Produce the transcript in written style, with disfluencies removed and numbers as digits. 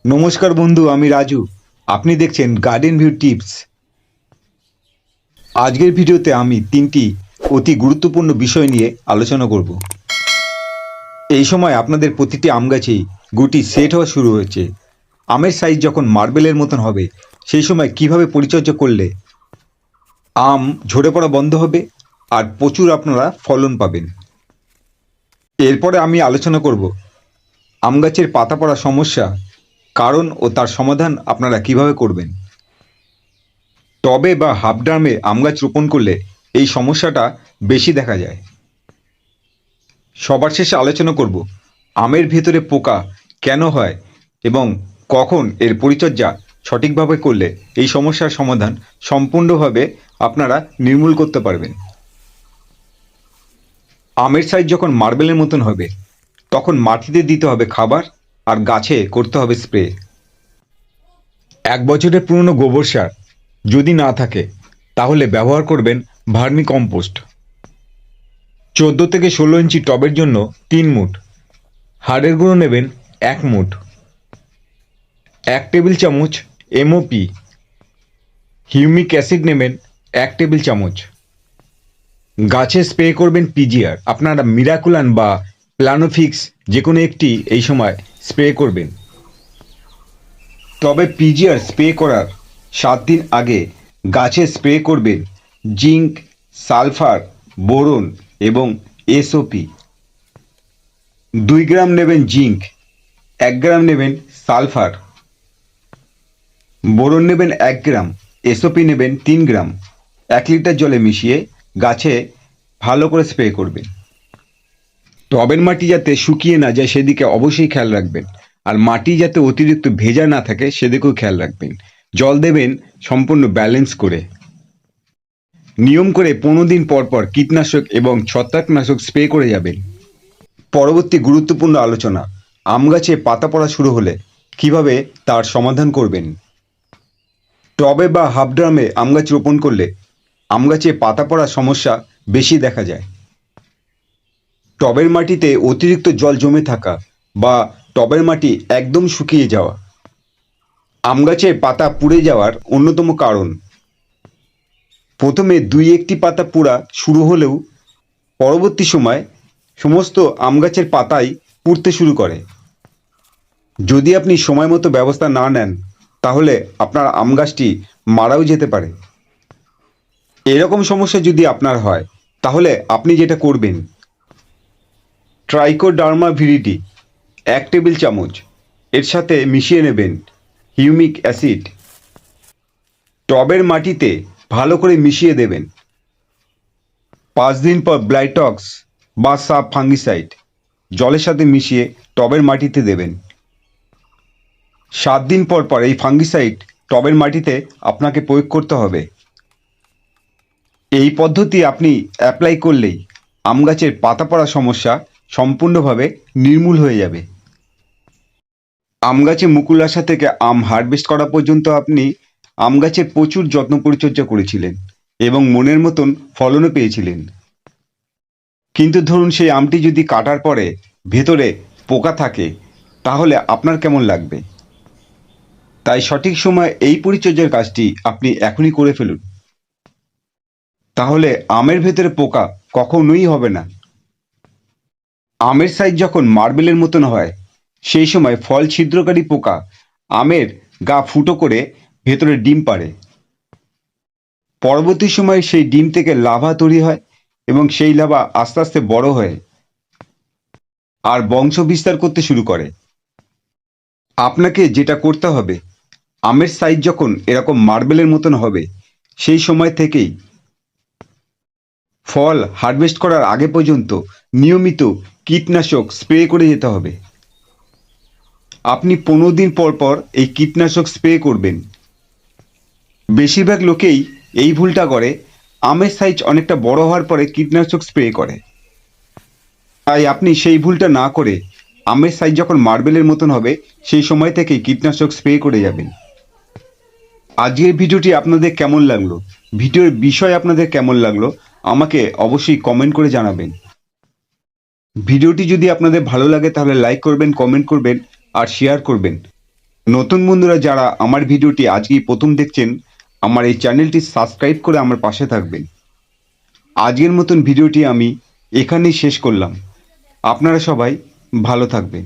নমস্কার বন্ধু, আমি রাজু। আপনি দেখছেন গার্ডেন ভিউ টিপস। আজকের ভিডিওতে আমি তিনটি অতি গুরুত্বপূর্ণ বিষয় নিয়ে আলোচনা করব। এই সময় আপনাদের প্রতিটি আম গাছেই গুটি সেট হওয়া শুরু হয়েছে। আমের সাইজ যখন মার্বেলের মতন হবে, সেই সময় কিভাবে পরিচর্যা করলে আম ঝরে পড়া বন্ধ হবে আর প্রচুর আপনারা ফলন পাবেন। এরপরে আমি আলোচনা করব আম গাছের পাতা পড়া সমস্যা, কারণ ও তার সমাধান আপনারা কিভাবে করবেন। টবে বা হাফ ড্রামে আম গাছ রোপণ করলে এই সমস্যাটা বেশি দেখা যায়। সবার শেষে আলোচনা করব আমের ভেতরে পোকা কেন হয় এবং কখন এর পরিচর্যা সঠিকভাবে করলে এই সমস্যার সমাধান সম্পূর্ণভাবে আপনারা নির্মূল করতে পারবেন। আমের সাইজ যখন মার্বেলের মতন হবে, তখন মাটিতে দিতে হবে খাবার আর গাছে করতে হবে স্প্রে। 1 বছরের পুরনো গোবর সার যদি না থাকে, তাহলে ব্যবহার করবেন ভার্মি কম্পোস্ট। 14 থেকে 16 ইঞ্চি টবের জন্য 3 মুঠ, হাড়ের গুঁড়ো নেবেন 1 মুঠ, 1 টেবিল চামচ এমওপি, হিউমিক অ্যাসিড নেবেন 1 টেবিল চামচ। গাছে স্প্রে করবেন পিজিআর। আপনারা মিরাকুলান বা প্লানোফিক্স যে কোনো একটি এই সময় স্প্রে করবেন। তবে পিজিআর স্প্রে করার 7 দিন আগে গাছে স্প্রে করবেন জিঙ্ক, সালফার, বোরন এবং এসওপি। 2 গ্রাম নেবেন জিঙ্ক, 1 গ্রাম নেবেন সালফার, বোরন নেবেন 1 গ্রাম, এসওপি নেবেন 3 গ্রাম। 1 লিটার জলে মিশিয়ে গাছে ভালো করে স্প্রে করবেন। টবের মাটি যাতে শুকিয়ে না যায় সেদিকে অবশ্যই খেয়াল রাখবেন, আর মাটি যাতে অতিরিক্ত ভেজা না থাকে সেদিকেও খেয়াল রাখবেন। জল দেবেন সম্পূর্ণ ব্যালেন্স করে। নিয়ম করে 15 দিন পর পর কীটনাশক এবং ছত্রাকনাশক স্প্রে করে যাবেন। পরবর্তী গুরুত্বপূর্ণ আলোচনা, আম গাছে পাতা পড়া শুরু হলে কিভাবে তার সমাধান করবেন। টবে বা হাফ ড্রামে আম গাছ রোপণ করলে আম গাছে পাতা পড়ার সমস্যা বেশি দেখা যায়। টবের মাটিতে অতিরিক্ত জল জমে থাকা বা টবের মাটি একদম শুকিয়ে যাওয়া আম গাছের পাতা পুড়ে যাওয়ার অন্যতম কারণ। প্রথমে 2-1টি পাতা পুড়া শুরু হলেও পরবর্তী সময় সমস্ত আম গাছের পাতাই পুড়তে শুরু করে। যদি আপনি সময় মতো ব্যবস্থা না নেন, তাহলে আপনার আম গাছটি মারাও যেতে পারে। এরকম সমস্যা যদি আপনার হয়, তাহলে আপনি যেটা করবেন, ট্রাইকোডার্মা ভিরিডি 1 টেবিল চামচ, এর সাথে মিশিয়ে নেবেন হিউমিক অ্যাসিড। টবের মাটিতে ভালো করে মিশিয়ে দেবেন। 5 দিন পর ব্লাইটক্স বা সাব ফাঙ্গিসাইড জলের সাথে মিশিয়ে টবের মাটিতে দেবেন। 7 দিন পর পর এই ফাঙ্গিসাইড টবের মাটিতে আপনাকে প্রয়োগ করতে হবে। এই পদ্ধতি আপনি অ্যাপ্লাই করলেই আম গাছের পাতা পড়া সমস্যা সম্পূর্ণভাবে নির্মূল হয়ে যাবে। আম গাছে মুকুল আসা থেকে আম হারভেস্ট করা পর্যন্ত আপনি আম গাছের প্রচুর যত্ন পরিচর্যা করেছিলেন এবং মনের মতন ফলনও পেয়েছিলেন। কিন্তু ধরুন সেই আমটি যদি কাটার পরে ভেতরে পোকা থাকে, তাহলে আপনার কেমন লাগবে? তাই সঠিক সময় এই পরিচর্যার কাজটি আপনি এখনই করে ফেলুন। তাহলে আমের ভেতরে পোকা কখনোই হবে না। আমের সাইজ যখন মার্বেলের মতন হয়, সেই সময় ফল ছিদ্রকারী পোকা আমের গা ফুটো করে ভেতরে ডিম পাড়ে। পরবর্তী সময়ে সেই ডিম থেকে লাভা তৈরি হয় এবং সেই লাভা আস্তে আস্তে বড় হয় আর বংশ বিস্তার করতে শুরু করে। আপনাকে যেটা করতে হবে, আমের সাইজ যখন এরকম মার্বেলের মতন হবে, সেই সময় থেকেই ফল হারভেস্ট করার আগে পর্যন্ত নিয়মিত কীটনাশক স্প্রে করে যেতে হবে। আপনি 15 দিন পর পর এই কীটনাশক স্প্রে করবেন। বেশিরভাগ লোকেই এই ভুলটা করে, আমের সাইজ অনেকটা বড় হওয়ার পরে কীটনাশক স্প্রে করে। তাই আপনি সেই ভুলটা না করে আমের সাইজ যখন মার্বেলের মতন হবে, সেই সময় থেকেই কীটনাশক স্প্রে করে যাবেন। আজকের ভিডিওটি আপনাদের কেমন লাগলো, ভিডিওর বিষয় আপনাদের কেমন লাগলো, আমাকে অবশ্যই কমেন্ট করে জানাবেন। ভিডিওটি যদি আপনাদের ভালো লাগে তাহলে লাইক করবেন, কমেন্ট করবেন আর শেয়ার করবেন। নতুন বন্ধুরা যারা আমার ভিডিওটি আজকেই প্রথম দেখছেন, আমার এই চ্যানেলটি সাবস্ক্রাইব করে আমার পাশে থাকবেন। আজকের মতন ভিডিওটি আমি এখানেই শেষ করলাম। আপনারা সবাই ভালো থাকবেন।